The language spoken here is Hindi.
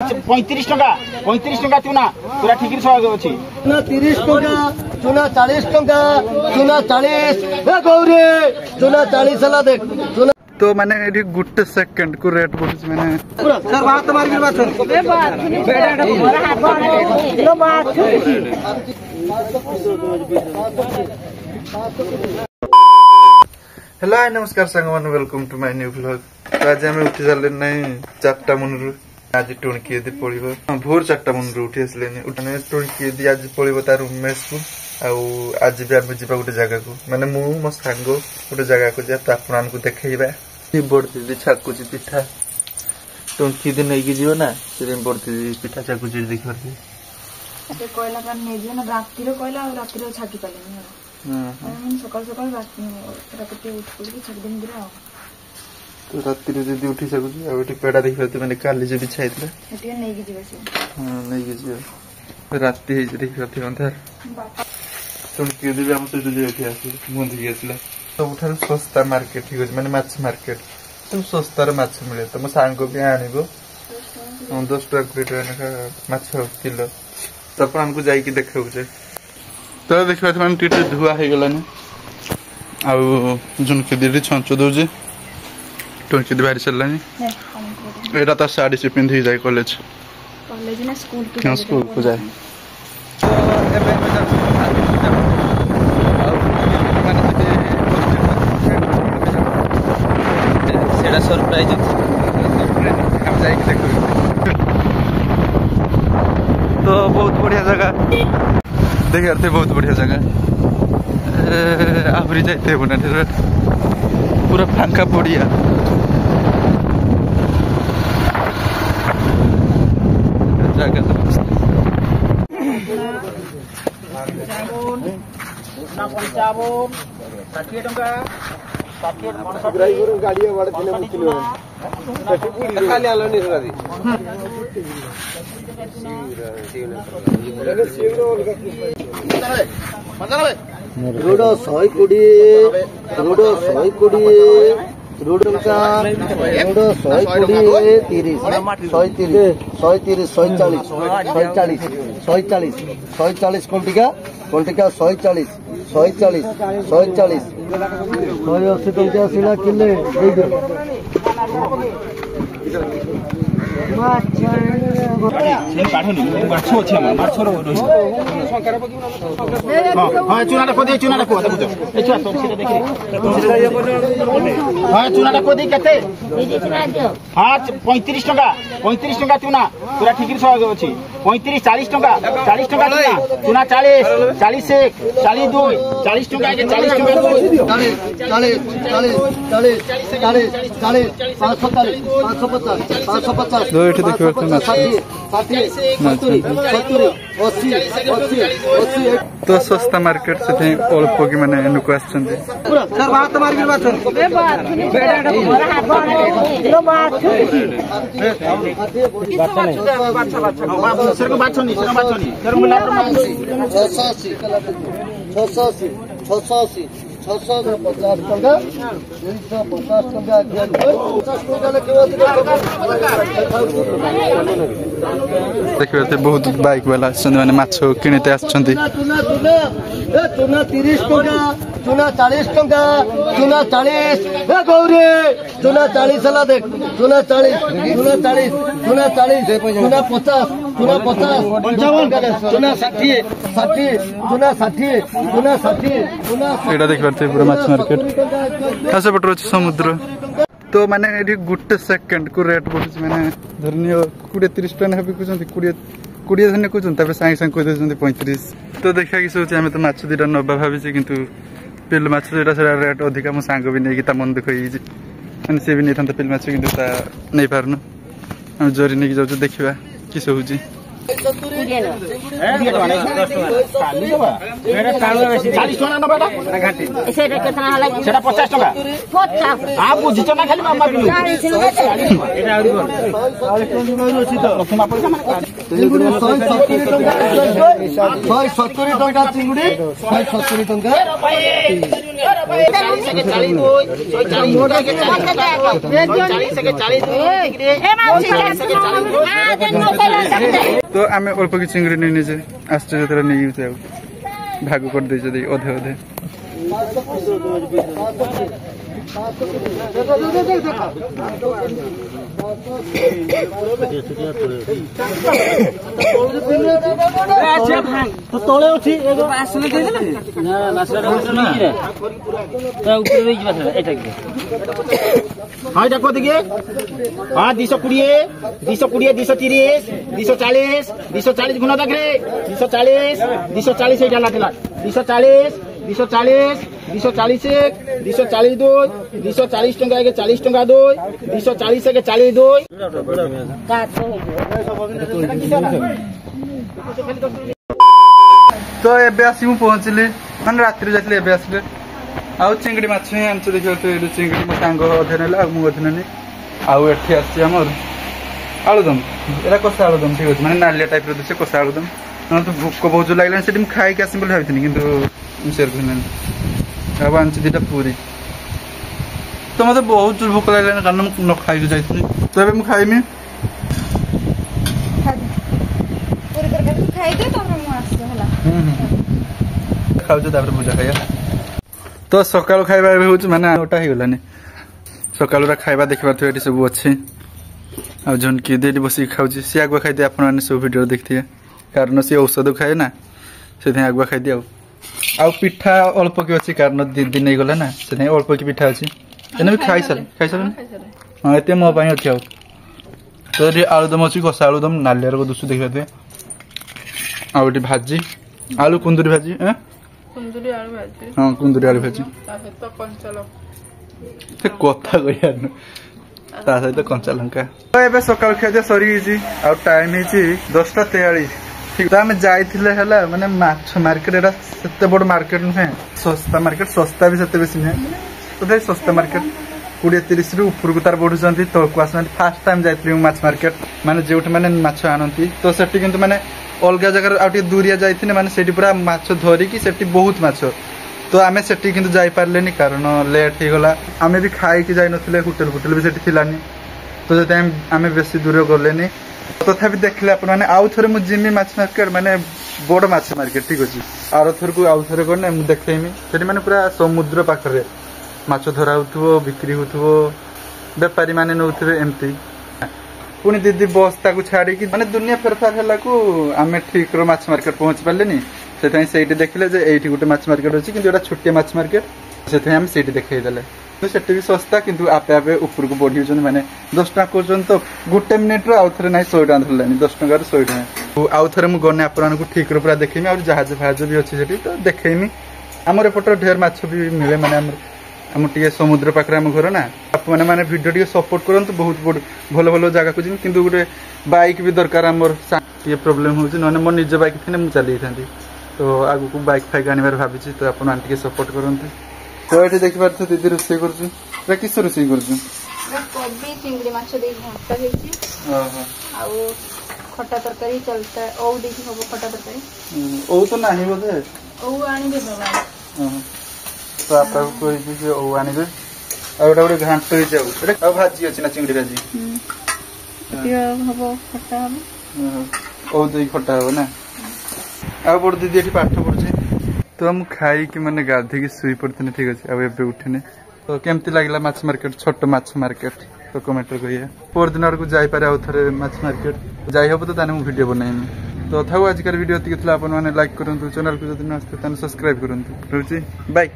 35 टका चूना पूरा ठीक अच्छी 30 टका चूना 40 टका चूना 40 गौरी चूना 40 है देख चूना तो मैंने ये गुटे सेकंड को रेट बोल मैंने सर बात मार के बात हेलो नमस्कार सांग मान welcome to my new vlog. तो आज आम उठी सारे ना 4टा मन आज टुणकी दी पड़ो भोर 4टा मन उठी आसले उठाने टुणकी दी आज पड़ो तार रूममेट्स को आज भी आम जा गोटे जगह को माने मु मो सांग गोटे जगह को जा तो आपको देखा बड़ दीदी छाकुची पिठा टुणकी दी नहीं जीव ना से बड़ दीदी पिठा छाकुची देख कहला राति राति छाकी पाले सकाल सकाल राति उठ छाकी तो राति जदि उठी सकुची आ पेड़ा देख पाते मैंने काली जो बिछाई राति देख पाते अंधार टुणकी दी आम सहित जो आस मुंदी आसला सब सस्ता मार्केट ठीक अच्छे मैंने माछ मार्केट सब सस्तार माछ मिले तो मो सांग भी आनिबो 10 टका 20 टका माछ किलो तो आपको जाइए देखा तो देखा मैंने टीटे धुआ हो गलानी आुनकी दी छंच दौजे टुणकी दी बाहरी सारानी यहाँ तो साड़ी से पिंधि जाए कॉलेज स्कूल को जाए सरप्राइज तो बहुत बढ़िया जगह देखिए थे बहुत बढ़िया जगह आहरी जाते बना पूरा फांका पड़िया जगह रोड 120 रोड 120 रोड का रोड 120 30 130 140 140 कंटिका 140 180 टंका सीधा किले चूना को दे चूना को केते हाँ 35 टका चूना पूरा ठीक अच्छी 35 40 टका चूना 40 41 42 40 टका 550 तो सस्ता मार्केट से अल्प कि मैंने नुक देखिए बहुत बाइक वाला मैंने माछ किणते चूना 30 टका चूना 40 टका चूना 40 गौरी चूना 40 है देख चूना 40 चूना 50 चूना 60 यहाँ देख पारे पूरा माछ मार्केट सेपटर अच्छे समुद्र तो मैंने ये गुटे सेकंड को रेट बोल मैंने धरनी 20-30 टका बिकुंट 20 धरने कहते सागे सागे कहीदे 35 तो देखा कि सोचे आम तो माछ दुटा नवा भावी कि पिल माछ जोटा से रेट अधिका मो सांग भी नहीं मन दुख मैंने सी भी नहीं था पिल माछ कि नहीं पारन आम जोरी नहीं जाऊँ देखा किस हो 40 टका चिंगुड़ी 170 टका तो आम अल्प कि चिंगड़ी नहीं निजे आश्चर्य नहीं भाग कर दे अधे अधे तले अच्छी हाँ देखो देखिए हाँ 220 220 230 240 240 गुना देख रे 240 240 240 240 240 एक 240 दो 240 टंका के 40 टंका दो 240 के 40 दो तो एबे आसी मु पहुंचली माने रात्रि जातले एबे आसले आउ चिंगड़ी माछ ही आंच देखियो तो चिंगड़ी मो सांग अधे नेला मु अधे नेनी आउ एठी आसी हमर आलुदम एला कसा आलुदम ठीक अछि माने नालिया टाइप रो दिसे कसा आलुदम न तो भूख बहुत लागला सेठी मु खाइ के आसी बोल भाबिथिनी किंतु मु शेयर करननी अब आंच दिटा पूरी तो मते बहुत भूख लागला कारण मु न खाइ के जाइथिनी तो एबे मु खाइमी पूरी तरकारी खाइ दे तो हम आसे होला खाऊ तापर पूजा खाइया तो सकाल खाଇବା ଏବେ ହଉଛି ମାନେ 9ଟା ହେଇଗଲାନି ସକାଳର ଖାଇବା ଦେଖିପାରୁଥିବେ ଏଠି ସବୁ ଅଛି ଆଉ ଝୁନକି ଦେଠି ବସିକି ଖାଉଛି ସେ ଆଗୁଆ ଖାଇଦିଏ ଆପଣମାନେ ସବୁ ଭିଡ଼ିଓ ଦେଖିଥିବେ କାରଣ ସେ ଔଷଧ ଖାଏ ନା ସେଥିପାଇଁ ଆଗୁଆ ଖାଇଦିଏ ଆଉ ପିଠା ଅଳ୍ପ କି ଅଛି କାରଣ ଦିନ ହେଇଗଲା ନା ସେଥିପାଇଁ ଅଳ୍ପ କି ପିଠା ଅଛି ଏନେ ବି ଖାଇସାରିଲନି ହଁ ଏତେ ମୋ ପାଇଁ ଅଛି ଆଉ ତ ଏଠି ଆଳୁଦମ ଅଛି କଷା ଆଳୁଦମ ନାଲିଆର ଦୁସୁ ଦେଖିପାରୁଥିବେ ଆଉ ଏଠି ଭାଜି आलू कुंदुरी भाजी कुंदुरी आलू भाजी हाँ कुंदुरी आलू भाजी तो कंचा कथा ता सहित कंचा लंका तो एबे सकाळ खाद्य सरी हिची आ टाइम हिची 10:43 ठीक तो हम जाइथिले हला माने माछ मार्केट एटा सेते बड़ मार्केट नहे सस्ता मार्केट सस्ता भी सेते बेसी नहे तो दे सस्ता मार्केट 20-30 रु ऊपर को तार बढ़ुचंती तळको आसंती फर्स्ट टाइम जाइथिले माछ मार्केट माने जेउठ माने माछ आनंती तो सेठी किंतु माने अलग जगह आउटे दूरिया जाइथिने माने सेठी पूरा माछ धरी की सेठी बहुत माछ तो आमे सेठी किंतु जाई पारलेनी कारण लेट हे गला आमे भी खाई की जाई नथिले होटल भी सेठी थिलानी तो जते आमे बेसी दूर गलेनी तथापि देखले अपन माने आउ थरे मु जिमी माछ मार्केट माने बड़ माछ मार्केट ठीक अछि आरो थर को आउ थरे गने मु देखैमी सेठी माने पूरा समुद्र पाखरे माछ धरा होथबो बिक्री होथबो व्यापारी माने नउथबे एमती पुणी दीदी बस्ता को छाड़ी की माने दुनिया फेरफार हला को आमे ठीक रो माछ मार्केट पहुंच पालेनी सेथाई सेठी देखले जे एठी गुटे माछ मार्केट अछि किंतु एटा छोटे माछ मार्केट सेथाई हम सेठी देखाई देले तो सेठी भी सस्ता किंतु आपे आपे ऊपर को बढ़ी जन माने 10 टका करजन तो गुटे मिनिट रो आउथरे नै 100 टका धरलानी 10 टका रो 100 टका आउथरे मु गने आपन को ठीक रो पूरा देखैमी और जहाज फाज भी अछि सेठी तो देखैमी हमर एपटर ढेर माछ भी मिले माने हम टे समुद्र पाखे आम घर ना आप मैंने वीडियो टे सपोर्ट करते बहुत भल भल जगह को किंतु गोटे बाइक भी दरकार आमर ये प्रोब्लेम हो मो निज बाइक थी मुझे चली तो आगु को बाइक फाइक आनबार भावी तो आप सपोर्ट करते तो ये देखी पार्थ दीदी रोसे कर किस रोसे कर कोबी चिंगड़ी माछ दे घंटा हेची खट्टा तरकारी चलता ओ देखि हो खट्टा तरकारी ओ तो नाही बोधे ओ आनी दे बाबा तो आप कही ओ आनबे आउटा गोटे घाट जाऊ भाजी अच्छी ना चिंगड़ी भाजी हम खट्टा हम ओ दही खट्टा हम ना आ बड़ दीदी ये पाठ पढ़े तो हम खाई कि मैंने गाधे की शुई पड़ते ठीक अच्छे अब एबे उठेने तो केमती लगला माछ मार्केट छोट माछ मार्केट तो कमेंट करिए पर दिन को जाई पारे आउ थरे माछ मार्केट जाई हबो तो ताने मु वीडियो बनाइमी तो थाउ आजकर वीडियो एतिक थला आपन माने लाइक करंतु चैनल को जदि न आस्ते ताने सब्सक्राइब करंतु रहउची बाय।